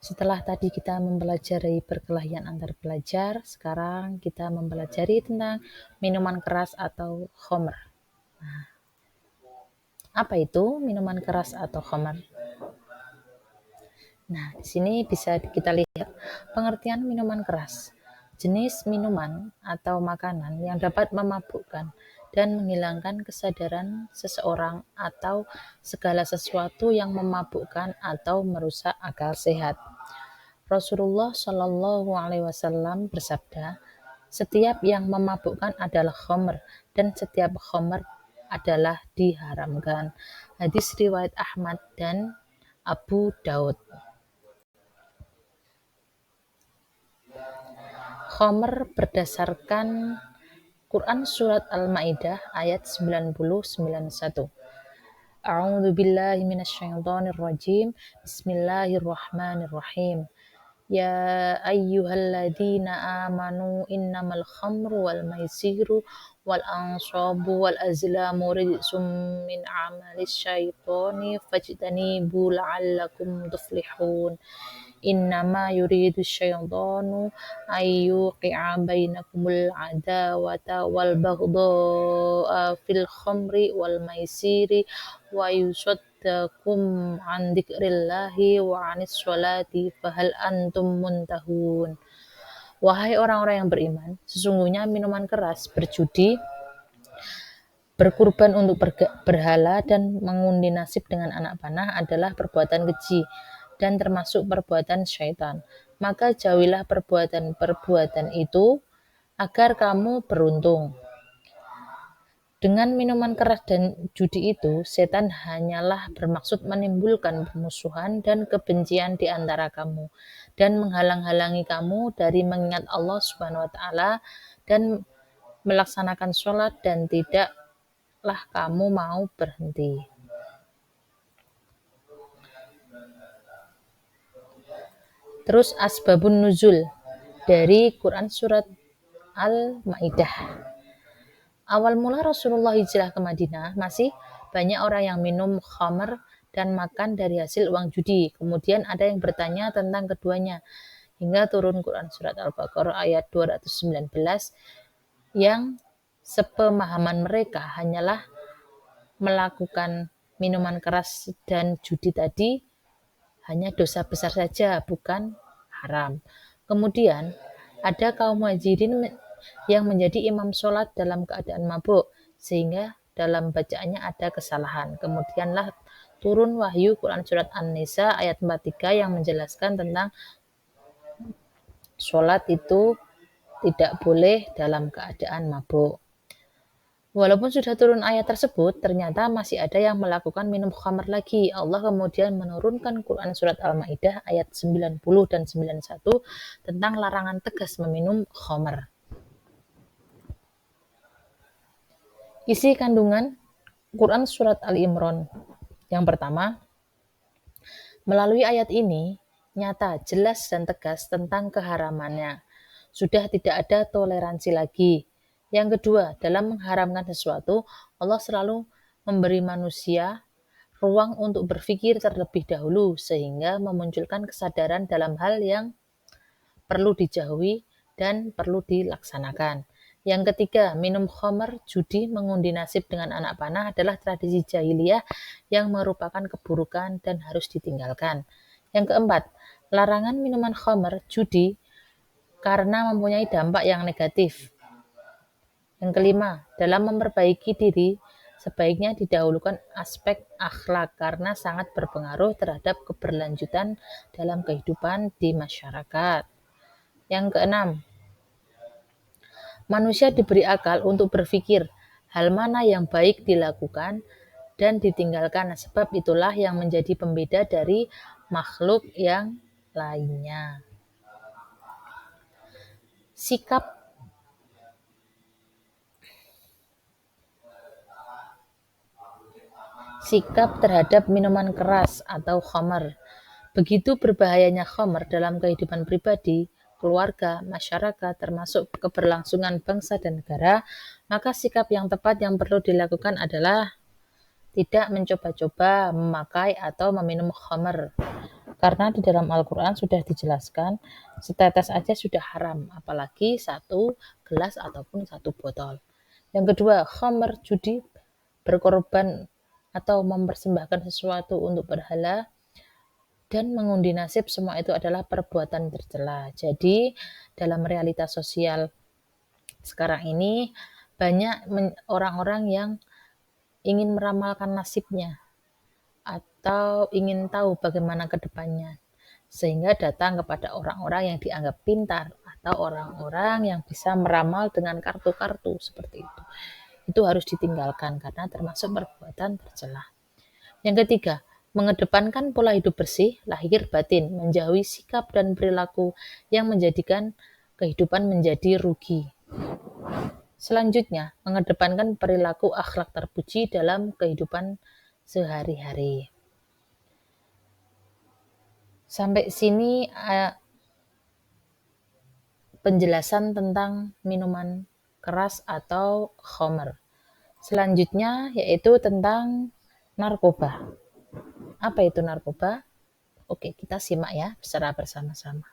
Setelah tadi kita mempelajari perkelahian antar pelajar, sekarang kita mempelajari tentang minuman keras atau khamr. Apa itu minuman keras atau khamr? Nah, di sini bisa kita lihat pengertian minuman keras. Jenis minuman atau makanan yang dapat memabukkan dan menghilangkan kesadaran seseorang atau segala sesuatu yang memabukkan atau merusak akal sehat. Rasulullah Shallallahu Alaihi Wasallam bersabda, setiap yang memabukkan adalah khamr dan setiap khamr adalah diharamkan. Hadis riwayat Ahmad dan Abu Daud. Khamr berdasarkan Quran Surat Al-Ma'idah ayat 90-91. A'udzu billahi minasyaitonir rajim. Bismillahirrahmanirrahim. Ya ayyuhalladzina amanu innamal khamru wal maisiru wal ansabu wal azlamu rijsum min amalis syaitani fajtanibu la'allakum tuflihun. Innama yuridu syaitanu ayyuqi'a bainakumul adawata wal baghdha'a fil khamri wal maisiri wa yusaddakum an dzikrillahi wa anis sholati fahal antum muntahun. Wahai orang-orang yang beriman, sesungguhnya minuman keras, berjudi, berkurban untuk berhala, dan mengundi nasib dengan anak panah adalah perbuatan keji dan termasuk perbuatan syaitan. Maka jauhilah perbuatan-perbuatan itu agar kamu beruntung. Dengan minuman keras dan judi itu, setan hanyalah bermaksud menimbulkan permusuhan dan kebencian di antara kamu dan menghalang-halangi kamu dari mengingat Allah Subhanahu wa taala dan melaksanakan sholat, dan tidaklah kamu mau berhenti. Terus asbabun nuzul dari Quran Surat Al-Ma'idah. Awal mula Rasulullah hijrah ke Madinah, masih banyak orang yang minum khamr dan makan dari hasil uang judi. Kemudian ada yang bertanya tentang keduanya, hingga turun Quran Surat Al-Baqarah ayat 219 yang sepemahaman mereka hanyalah melakukan minuman keras dan judi tadi hanya dosa besar saja, bukan haram. Kemudian ada kaum muhajirin yang menjadi imam sholat dalam keadaan mabuk, sehingga dalam bacaannya ada kesalahan. Kemudianlah turun wahyu Quran Surat An-Nisa ayat 43 yang menjelaskan tentang sholat itu tidak boleh dalam keadaan mabuk. Walaupun sudah turun ayat tersebut, ternyata masih ada yang melakukan minum khamr lagi. Allah kemudian menurunkan Quran Surat Al-Ma'idah ayat 90 dan 91 tentang larangan tegas meminum khamr. Isi kandungan Quran Surat Ali Imran. Yang pertama, melalui ayat ini, nyata, jelas, dan tegas tentang keharamannya. Sudah tidak ada toleransi lagi. Yang kedua, dalam mengharamkan sesuatu, Allah selalu memberi manusia ruang untuk berpikir terlebih dahulu, sehingga memunculkan kesadaran dalam hal yang perlu dijauhi dan perlu dilaksanakan. Yang ketiga, minum khamr, judi, mengundi nasib dengan anak panah adalah tradisi jahiliyah yang merupakan keburukan dan harus ditinggalkan. Yang keempat, larangan minuman khamr, judi, karena mempunyai dampak yang negatif. Yang kelima, dalam memperbaiki diri, sebaiknya didahulukan aspek akhlak karena sangat berpengaruh terhadap keberlanjutan dalam kehidupan di masyarakat. Yang keenam, manusia diberi akal untuk berpikir hal mana yang baik dilakukan dan ditinggalkan, sebab itulah yang menjadi pembeda dari makhluk yang lainnya. Sikap terhadap minuman keras atau khamr. Begitu berbahayanya khamr dalam kehidupan pribadi, keluarga, masyarakat, termasuk keberlangsungan bangsa dan negara, maka sikap yang tepat yang perlu dilakukan adalah tidak mencoba-coba memakai atau meminum khamr. Karena di dalam Al-Quran sudah dijelaskan setetes aja sudah haram, apalagi satu gelas ataupun satu botol. Yang kedua, khamr, judi, berkorban atau mempersembahkan sesuatu untuk berhala dan mengundi nasib, semua itu adalah perbuatan tercela. Jadi dalam realitas sosial sekarang ini banyak orang-orang yang ingin meramalkan nasibnya atau ingin tahu bagaimana ke depannya, sehingga datang kepada orang-orang yang dianggap pintar atau orang-orang yang bisa meramal dengan kartu-kartu seperti itu. Itu harus ditinggalkan karena termasuk perbuatan tercela. Yang ketiga, mengedepankan pola hidup bersih, lahir batin, menjauhi sikap dan perilaku yang menjadikan kehidupan menjadi rugi. Selanjutnya, mengedepankan perilaku akhlak terpuji dalam kehidupan sehari-hari. Sampai sini penjelasan tentang minuman keras atau khamr. Selanjutnya yaitu tentang narkoba. Apa itu narkoba? Oke, kita simak ya secara bersama-sama.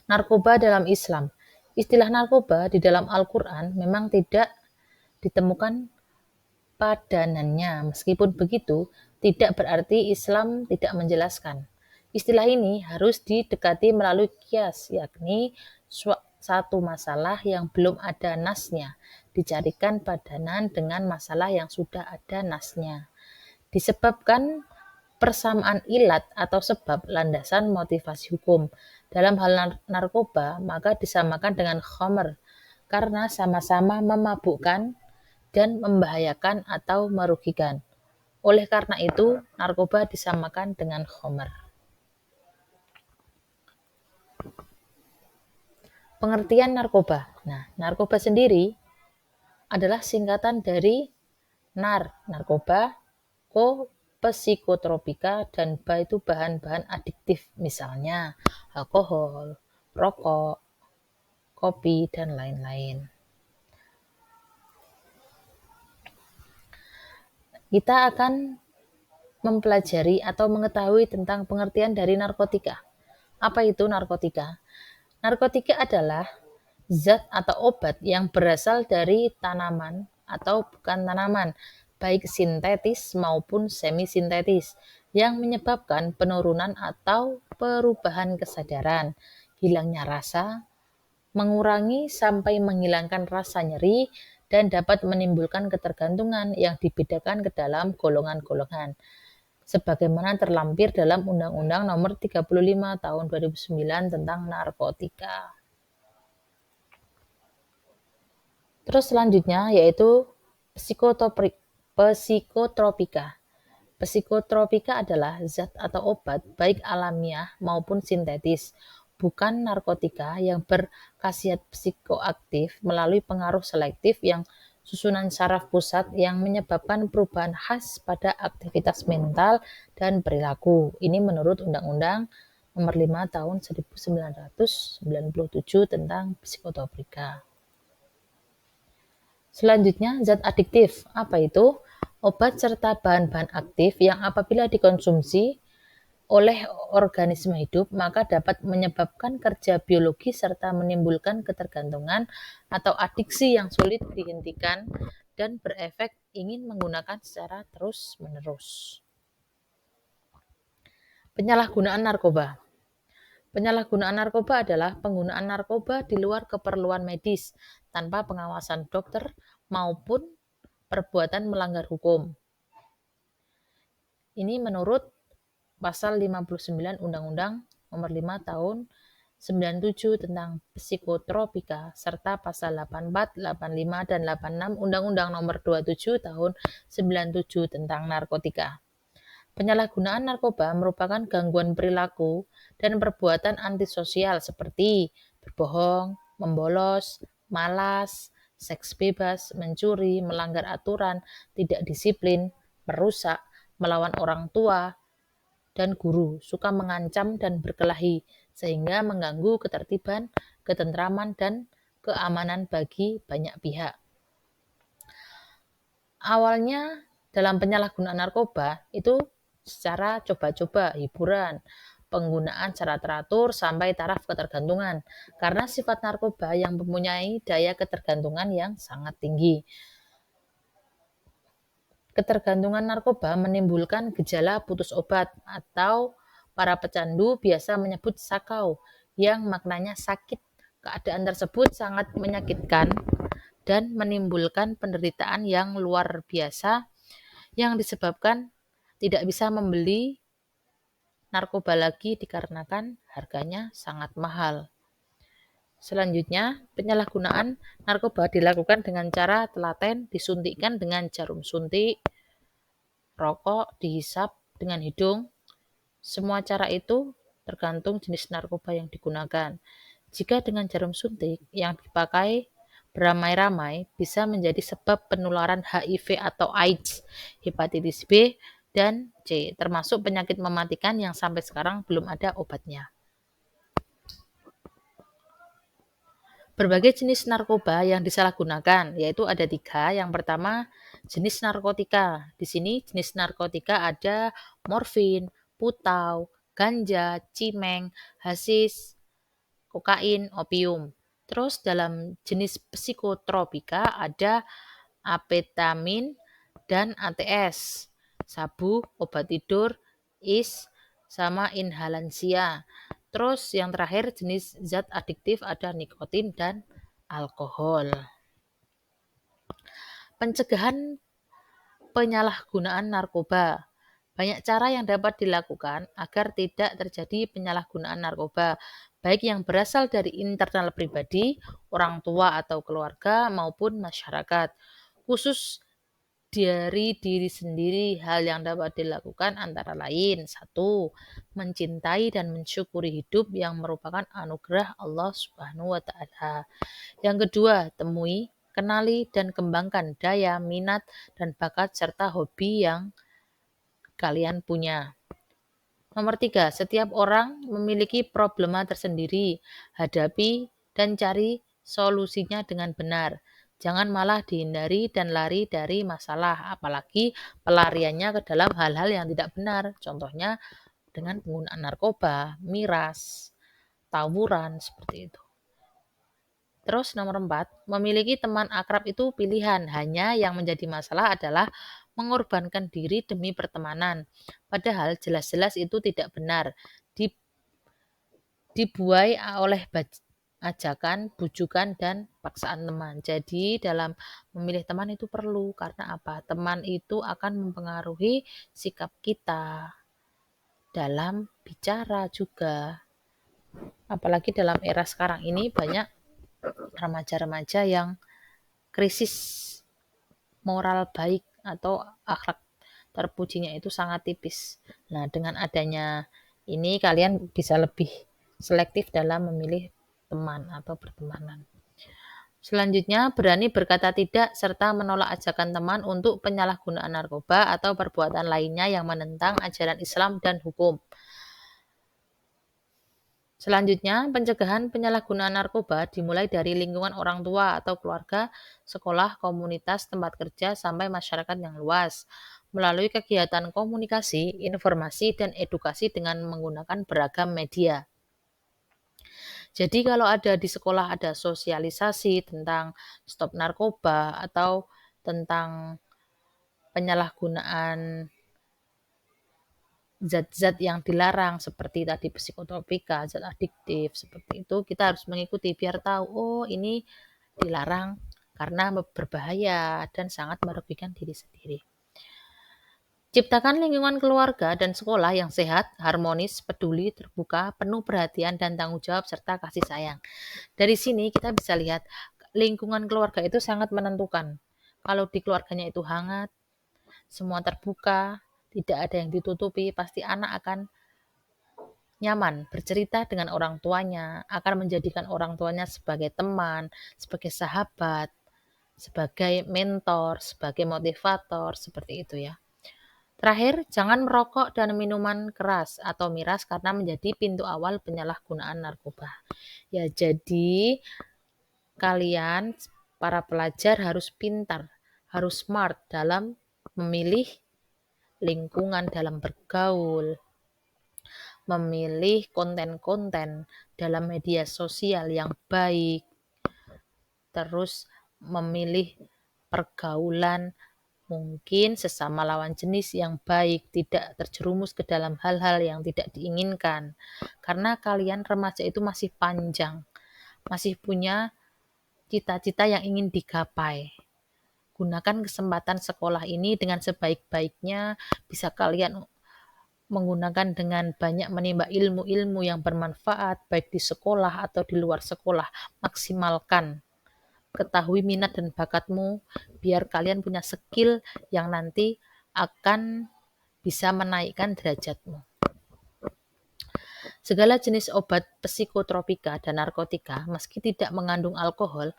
Narkoba dalam Islam. Istilah narkoba di dalam Al-Quran memang tidak ditemukan padanannya. Meskipun begitu, tidak berarti Islam tidak menjelaskan. Istilah ini harus didekati melalui kias, yakni satu masalah yang belum ada nasnya, dicarikan padanan dengan masalah yang sudah ada nasnya. Disebabkan persamaan ilat atau sebab landasan motivasi hukum. Dalam hal narkoba, maka disamakan dengan khamr, karena sama-sama memabukkan dan membahayakan atau merugikan. Oleh karena itu, narkoba disamakan dengan khamr. Pengertian narkoba. Nah, narkoba sendiri adalah singkatan dari narkoba, psikotropika, dan ba itu bahan-bahan adiktif, misalnya alkohol, rokok, kopi, dan lain-lain. Kita akan mempelajari atau mengetahui tentang pengertian dari narkotika. Apa itu narkotika? Narkotika adalah zat atau obat yang berasal dari tanaman atau bukan tanaman, baik sintetis maupun semi-sintetis, yang menyebabkan penurunan atau perubahan kesadaran, hilangnya rasa, mengurangi sampai menghilangkan rasa nyeri, dan dapat menimbulkan ketergantungan yang dibedakan ke dalam golongan-golongan, sebagaimana terlampir dalam Undang-Undang Nomor 35 Tahun 2009 tentang narkotika. Terus selanjutnya yaitu psikotropika. Psikotropika adalah zat atau obat baik alamiah maupun sintetis, bukan narkotika, yang berkhasiat psikoaktif melalui pengaruh selektif yang susunan saraf pusat yang menyebabkan perubahan khas pada aktivitas mental dan perilaku. Ini menurut Undang-Undang Nomor 5 Tahun 1997 tentang psikotropika. Selanjutnya, zat adiktif. Apa itu? Obat serta bahan-bahan aktif yang apabila dikonsumsi oleh organisme hidup, maka dapat menyebabkan kerja biologi serta menimbulkan ketergantungan atau adiksi yang sulit dihentikan dan berefek ingin menggunakan secara terus-menerus. Penyalahgunaan narkoba. Penyalahgunaan narkoba adalah penggunaan narkoba di luar keperluan medis tanpa pengawasan dokter maupun perbuatan melanggar hukum. Ini menurut Pasal 59 Undang-Undang Nomor 5 Tahun 97 tentang psikotropika serta Pasal 84, 85, dan 86 Undang-Undang Nomor 27 Tahun 97 tentang narkotika. Penyalahgunaan narkoba merupakan gangguan perilaku dan perbuatan antisosial seperti berbohong, membolos, malas, seks bebas, mencuri, melanggar aturan, tidak disiplin, merusak, melawan orang tua dan guru, suka mengancam dan berkelahi, sehingga mengganggu ketertiban, ketentraman, dan keamanan bagi banyak pihak. Awalnya dalam penyalahgunaan narkoba itu secara coba-coba, hiburan, penggunaan secara teratur, sampai taraf ketergantungan. Karena sifat narkoba yang mempunyai daya ketergantungan yang sangat tinggi. Ketergantungan narkoba menimbulkan gejala putus obat atau para pecandu biasa menyebut sakau yang maknanya sakit. Keadaan tersebut sangat menyakitkan dan menimbulkan penderitaan yang luar biasa yang disebabkan tidak bisa membeli narkoba lagi dikarenakan harganya sangat mahal. Selanjutnya, penyalahgunaan narkoba dilakukan dengan cara telaten, disuntikkan dengan jarum suntik, rokok, dihisap dengan hidung. Semua cara itu tergantung jenis narkoba yang digunakan. Jika dengan jarum suntik yang dipakai beramai-ramai bisa menjadi sebab penularan HIV atau AIDS, hepatitis B, dan C, termasuk penyakit mematikan yang sampai sekarang belum ada obatnya. Berbagai jenis narkoba yang disalahgunakan, yaitu ada 3. Yang pertama, jenis narkotika. Di sini jenis narkotika ada morfin, putau, ganja, cimeng, hasis, kokain, opium. Terus dalam jenis psikotropika ada amfetamin dan ATS, sabu, obat tidur, sama inhalansia. Terus yang terakhir jenis zat adiktif ada nikotin dan alkohol. Pencegahan penyalahgunaan narkoba. Banyak cara yang dapat dilakukan agar tidak terjadi penyalahgunaan narkoba, baik yang berasal dari internal pribadi, orang tua atau keluarga, maupun masyarakat. Khusus dari diri sendiri, hal yang dapat dilakukan antara lain: 1. Mencintai dan mensyukuri hidup yang merupakan anugerah Allah Subhanahu wa Ta'ala. Yang kedua, temui, kenali, dan kembangkan daya, minat, dan bakat serta hobi yang kalian punya. Nomor 3, setiap orang memiliki problema tersendiri. Hadapi dan cari solusinya dengan benar. Jangan malah dihindari dan lari dari masalah, apalagi pelariannya ke dalam hal-hal yang tidak benar. Contohnya dengan penggunaan narkoba, miras, tawuran, seperti itu. Terus nomor 4, memiliki teman akrab itu pilihan. Hanya yang menjadi masalah adalah mengorbankan diri demi pertemanan. Padahal jelas-jelas itu tidak benar. Dibuai oleh ajakan, bujukan, dan paksaan teman. Jadi dalam memilih teman itu perlu. Karena apa? Teman itu akan mempengaruhi sikap kita dalam bicara juga. Apalagi dalam era sekarang ini banyak remaja-remaja yang krisis moral baik atau akhlak terpujinya itu sangat tipis. Nah, dengan adanya ini kalian bisa lebih selektif dalam memilih teman atau pertemanan. Selanjutnya, berani berkata tidak serta menolak ajakan teman untuk penyalahgunaan narkoba atau perbuatan lainnya yang menentang ajaran Islam dan hukum. Selanjutnya, pencegahan penyalahgunaan narkoba dimulai dari lingkungan orang tua atau keluarga, sekolah, komunitas, tempat kerja, sampai masyarakat yang luas, melalui kegiatan komunikasi, informasi, dan edukasi dengan menggunakan beragam media. Jadi kalau ada di sekolah ada sosialisasi tentang stop narkoba atau tentang penyalahgunaan zat-zat yang dilarang seperti tadi psikotropika, zat adiktif, seperti itu kita harus mengikuti biar tahu, oh ini dilarang karena berbahaya dan sangat merugikan diri sendiri. Ciptakan lingkungan keluarga dan sekolah yang sehat, harmonis, peduli, terbuka, penuh perhatian dan tanggung jawab serta kasih sayang. Dari sini kita bisa lihat lingkungan keluarga itu sangat menentukan. Kalau di keluarganya itu hangat, semua terbuka, tidak ada yang ditutupi, pasti anak akan nyaman bercerita dengan orang tuanya, akan menjadikan orang tuanya sebagai teman, sebagai sahabat, sebagai mentor, sebagai motivator, seperti itu ya. Terakhir, jangan merokok dan minuman keras atau miras karena menjadi pintu awal penyalahgunaan narkoba. Ya, jadi kalian para pelajar harus pintar, harus smart dalam memilih lingkungan dalam bergaul, memilih konten-konten dalam media sosial yang baik, terus memilih pergaulan mungkin sesama lawan jenis yang baik, tidak terjerumus ke dalam hal-hal yang tidak diinginkan. Karena kalian remaja itu masih panjang, masih punya cita-cita yang ingin digapai. Gunakan kesempatan sekolah ini dengan sebaik-baiknya, bisa kalian menggunakan dengan banyak menimba ilmu-ilmu yang bermanfaat, baik di sekolah atau di luar sekolah. Maksimalkan, ketahui minat dan bakatmu, biar kalian punya skill yang nanti akan bisa menaikkan derajatmu. Segala jenis obat psikotropika dan narkotika, meski tidak mengandung alkohol,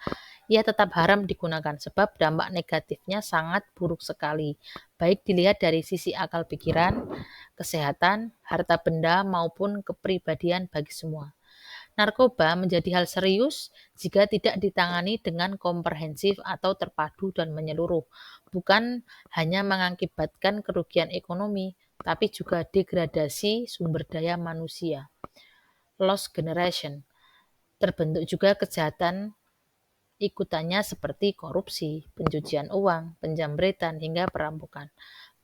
ia tetap haram digunakan sebab dampak negatifnya sangat buruk sekali, baik dilihat dari sisi akal pikiran, kesehatan, harta benda, maupun kepribadian bagi semua. Narkoba menjadi hal serius jika tidak ditangani dengan komprehensif atau terpadu dan menyeluruh, bukan hanya mengakibatkan kerugian ekonomi, tapi juga degradasi sumber daya manusia. Lost generation. Terbentuk juga kejahatan ikutannya seperti korupsi, pencucian uang, penjamretan, hingga perampokan.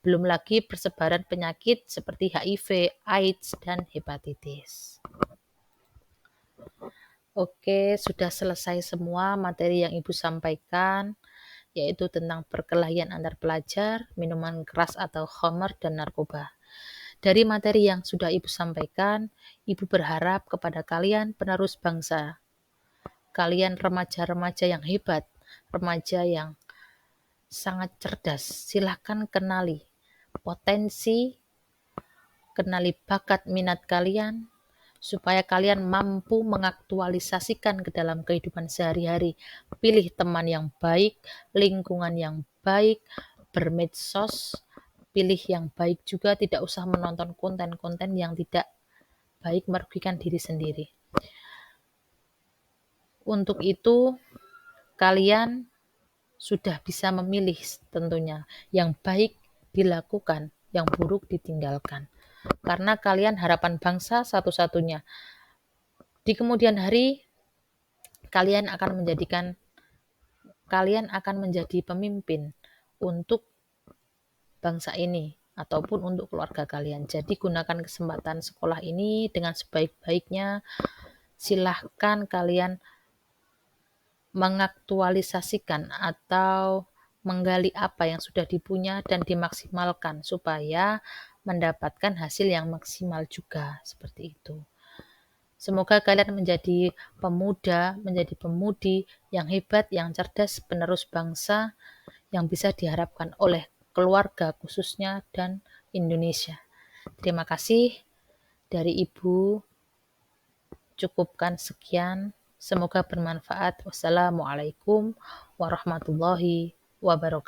Belum lagi persebaran penyakit seperti HIV, AIDS, dan hepatitis. Oke, sudah selesai semua materi yang Ibu sampaikan, yaitu tentang perkelahian antar pelajar, minuman keras atau khamar, dan narkoba. Dari materi yang sudah Ibu sampaikan, Ibu berharap kepada kalian penerus bangsa, kalian remaja-remaja yang hebat, remaja yang sangat cerdas, silahkan kenali potensi, kenali bakat minat kalian, supaya kalian mampu mengaktualisasikan ke dalam kehidupan sehari-hari. Pilih teman yang baik, lingkungan yang baik, bermedsos, pilih yang baik juga, tidak usah menonton konten-konten yang tidak baik, merugikan diri sendiri. Untuk itu, kalian sudah bisa memilih tentunya, yang baik dilakukan, yang buruk ditinggalkan. Karena kalian harapan bangsa satu-satunya. Di kemudian hari, kalian akan menjadi pemimpin untuk bangsa ini ataupun untuk keluarga kalian. Jadi gunakan kesempatan sekolah ini dengan sebaik-baiknya. Silahkan kalian mengaktualisasikan atau menggali apa yang sudah dipunya dan dimaksimalkan supaya mendapatkan hasil yang maksimal juga, seperti itu. Semoga kalian menjadi pemuda, menjadi pemudi yang hebat, yang cerdas, penerus bangsa yang bisa diharapkan oleh keluarga khususnya dan Indonesia. Terima kasih dari Ibu. Cukupkan sekian. Semoga bermanfaat. Wassalamualaikum warahmatullahi wabarakatuh.